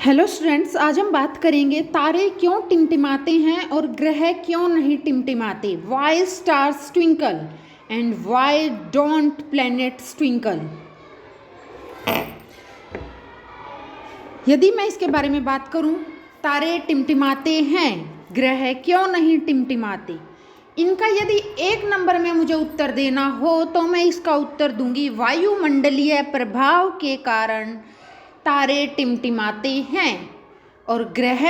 Hello students, आज हम बात करेंगे तारे क्यों टिमटिमाते हैं और ग्रह क्यों नहीं टिमटिमाते। Why stars twinkle and why don't planets twinkle. यदि मैं इसके बारे में बात करूं, तारे टिमटिमाते हैं, ग्रह क्यों नहीं टिमटिमाते, इनका यदि एक नंबर में मुझे उत्तर देना हो तो मैं इसका उत्तर दूंगी वायुमंडलीय प्रभाव के कारण तारे टिमटिमाते हैं और ग्रह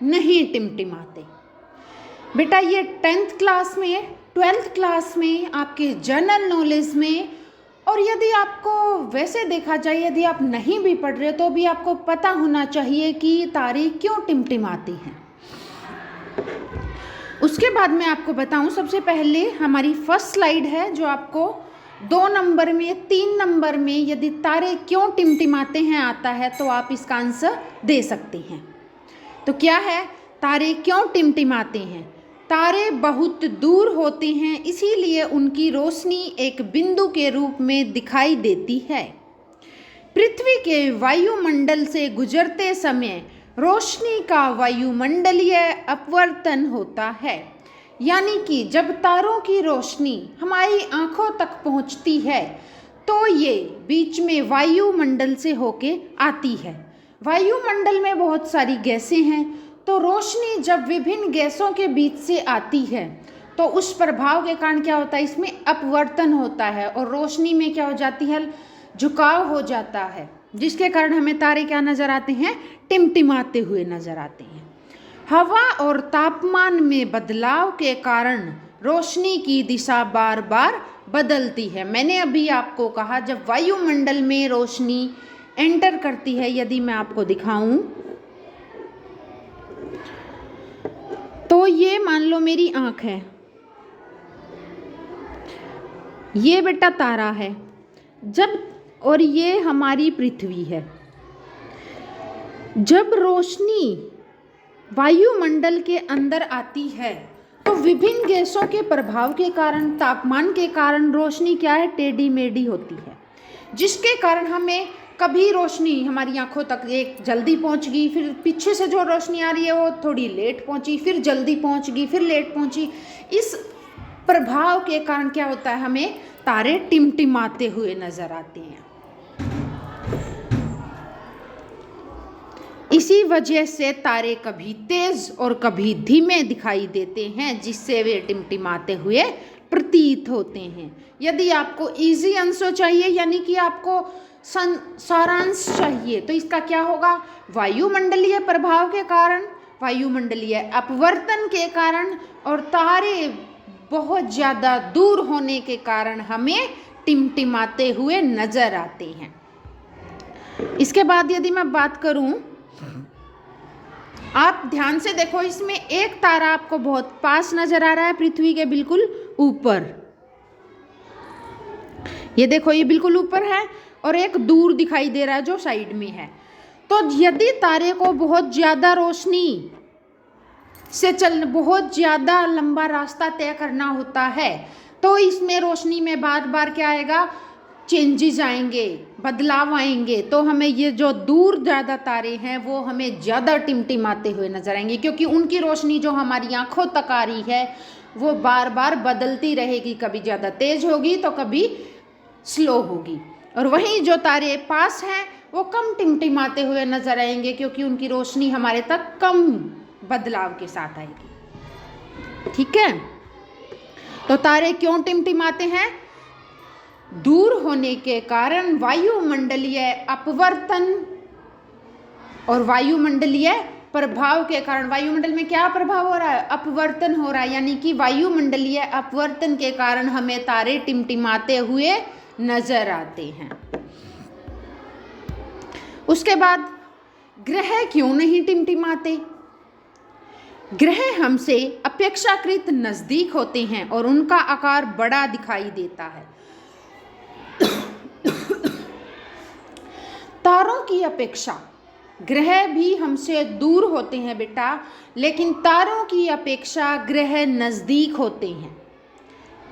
नहीं टिमटिमाते। बेटा ये 10th क्लास में, 12th क्लास में, आपके जनरल नॉलेज में, और यदि आपको वैसे देखा जाए, यदि आप नहीं भी पढ़ रहे तो भी आपको पता होना चाहिए कि तारे क्यों टिमटिमाते हैं। उसके बाद मैं आपको बताऊं, सबसे पहले हमारी फर्स्ट स्लाइड है जो आपको 2 नंबर में, 3 नंबर में यदि तारे क्यों टिमटिमाते हैं आता है तो आप इसका आंसर दे सकते हैं। तो क्या है, तारे क्यों टिमटिमाते हैं? तारे बहुत दूर होते हैं, इसीलिए उनकी रोशनी एक बिंदु के रूप में दिखाई देती है। पृथ्वी के वायुमंडल से गुजरते समय रोशनी का वायुमंडलीय अपवर्तन होता है, यानी कि जब तारों की रोशनी हमारी आंखों तक पहुंचती है तो ये बीच में वायुमंडल से होके आती है। वायुमंडल में बहुत सारी गैसें हैं, तो रोशनी जब विभिन्न गैसों के बीच से आती है तो उस प्रभाव के कारण क्या होता है, इसमें अपवर्तन होता है और रोशनी में क्या हो जाती है, झुकाव हो जाता है, जिसके कारण हमें तारे क्या नज़र आते हैं, टिमटिमाते हुए नज़र आते हैं। हवा और तापमान में बदलाव के कारण रोशनी की दिशा बार बार बदलती है। मैंने अभी आपको कहा, जब वायुमंडल में रोशनी एंटर करती है, यदि मैं आपको दिखाऊं तो ये मान लो मेरी आंख है, ये बेटा तारा है, और ये हमारी पृथ्वी है। जब रोशनी वायुमंडल के अंदर आती है तो विभिन्न गैसों के प्रभाव के कारण, तापमान के कारण रोशनी क्या है, टेढ़ी मेढ़ी होती है, जिसके कारण हमें कभी रोशनी हमारी आंखों तक एक जल्दी पहुंच गई, फिर पीछे से जो रोशनी आ रही है वो थोड़ी लेट पहुंची, फिर जल्दी पहुंच गई, फिर लेट पहुंची। इस प्रभाव के कारण क्या होता है, हमें तारे टिमटिमाते हुए नजर आते हैं। इसी वजह से तारे कभी तेज और कभी धीमे दिखाई देते हैं, जिससे वे टिमटिमाते हुए प्रतीत होते हैं। यदि आपको इजी आंसर चाहिए, यानी कि आपको सारांश चाहिए, तो इसका क्या होगा, वायुमंडलीय प्रभाव के कारण, वायुमंडलीय अपवर्तन के कारण और तारे बहुत ज़्यादा दूर होने के कारण हमें टिमटिमाते हुए नजर आते हैं। इसके बाद यदि मैं बात करूं, आप ध्यान से देखो, इसमें एक तारा आपको बहुत पास नजर आ रहा है, पृथ्वी के बिल्कुल ऊपर। ये देखो, ये बिल्कुल ऊपर है, और एक दूर दिखाई दे रहा है जो साइड में है। तो यदि तारे को बहुत ज़्यादा रोशनी से बहुत ज़्यादा लंबा रास्ता तय करना होता है तो इसमें रोशनी में बार बार क्या आएगा, चेंजेस आएंगे, बदलाव आएंगे। तो हमें ये जो दूर ज़्यादा तारे हैं वो हमें ज़्यादा टिमटिमाते हुए नजर आएंगे, क्योंकि उनकी रोशनी जो हमारी आंखों तक आ रही है वो बार बार बदलती रहेगी, कभी ज़्यादा तेज होगी तो कभी स्लो होगी। और वहीं जो तारे पास हैं वो कम टिमटिमाते हुए नजर आएंगे, क्योंकि उनकी रोशनी हमारे तक कम बदलाव के साथ आएगी। ठीक है, तो तारे क्यों टिमटिमाते हैं? दूर होने के कारण वायुमंडलीय अपवर्तन और वायुमंडलीय प्रभाव के कारण। वायुमंडल में क्या प्रभाव हो रहा है, अपवर्तन हो रहा है, यानी कि वायुमंडलीय अपवर्तन के कारण हमें तारे टिमटिमाते हुए नजर आते हैं। उसके बाद ग्रह क्यों नहीं टिमटिमाते? ग्रह हमसे अपेक्षाकृत नजदीक होते हैं और उनका आकार बड़ा दिखाई देता है। तारों की अपेक्षा ग्रह भी हमसे दूर होते हैं बेटा, लेकिन तारों की अपेक्षा ग्रह नज़दीक होते हैं।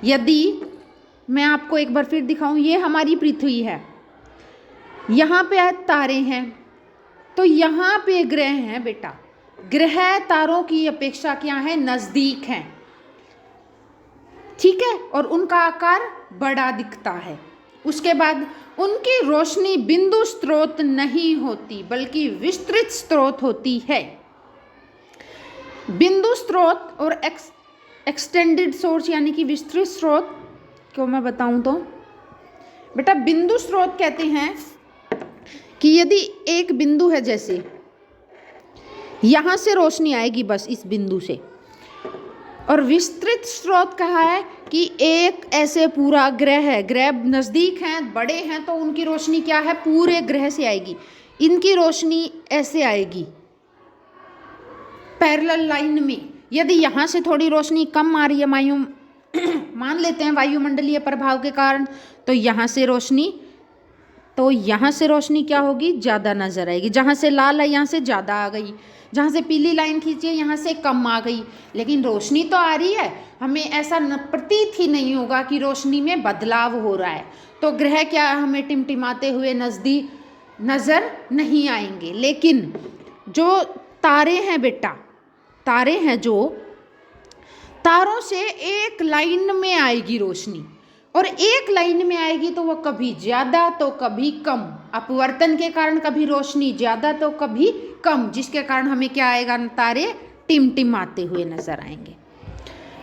यदि मैं आपको एक बार फिर दिखाऊं, ये हमारी पृथ्वी है, यहाँ पे तारे हैं, तो यहाँ पे ग्रह हैं बेटा, ग्रह तारों की अपेक्षा क्या है, नजदीक हैं, ठीक है, और उनका आकार बड़ा दिखता है। उसके बाद उनकी रोशनी बिंदु स्रोत नहीं होती बल्कि विस्तृत स्रोत होती है। बिंदु स्रोत और एक्सटेंडेड सोर्स यानी कि विस्तृत स्रोत को मैं बताऊं तो बेटा, बिंदु स्रोत कहते हैं कि यदि एक बिंदु है, जैसे यहाँ से रोशनी आएगी बस इस बिंदु से, और विस्तृत स्रोत कहा है कि एक ऐसे पूरा ग्रह है, ग्रह नज़दीक हैं, बड़े हैं, तो उनकी रोशनी क्या है, पूरे ग्रह से आएगी। इनकी रोशनी ऐसे आएगी पैरेलल लाइन में। यदि यहाँ से थोड़ी रोशनी कम आ रही है मान लेते हैं वायुमंडलीय प्रभाव के कारण, तो यहाँ से रोशनी क्या होगी, ज़्यादा नज़र आएगी। जहाँ से लाल है यहाँ से ज़्यादा आ गई, जहाँ से पीली लाइन खींची है यहाँ से कम आ गई, लेकिन रोशनी तो आ रही है, हमें ऐसा प्रतीत ही नहीं होगा कि रोशनी में बदलाव हो रहा है। तो ग्रह क्या हमें टिमटिमाते हुए नज़दीक नज़र नहीं आएंगे। लेकिन जो तारे हैं बेटा, तारे हैं जो तारों से एक लाइन में आएगी रोशनी, और एक लाइन में आएगी तो वह कभी ज़्यादा तो कभी कम, अपवर्तन के कारण कभी रोशनी ज़्यादा तो कभी कम, जिसके कारण हमें क्या आएगा, तारे टिमटिमाते हुए नजर आएंगे।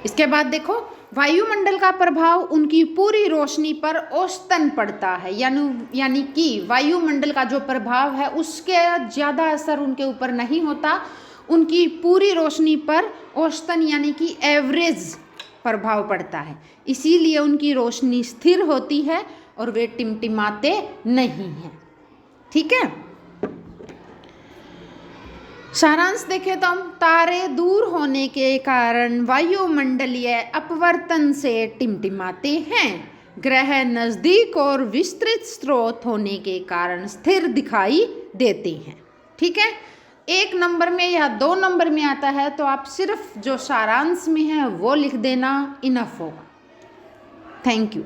इसके बाद देखो, वायुमंडल का प्रभाव उनकी पूरी रोशनी पर औसतन पड़ता है, यानी कि वायुमंडल का जो प्रभाव है उसके ज़्यादा असर उनके ऊपर नहीं होता, उनकी पूरी रोशनी पर औसतन यानी कि एवरेज प्रभाव पड़ता है। इसीलिए उनकी रोशनी स्थिर होती है और वे टिमटिमाते नहीं हैं, ठीक है। सारांश देखें तो हम, तारे दूर होने के कारण वायुमंडलीय अपवर्तन से टिमटिमाते हैं, ग्रह नज़दीक और विस्तृत स्रोत होने के कारण स्थिर दिखाई देते हैं, ठीक है। 1 नंबर में या 2 नंबर में आता है तो आप सिर्फ जो सारांश में है वो लिख देना, इनफ होगा। Thank you.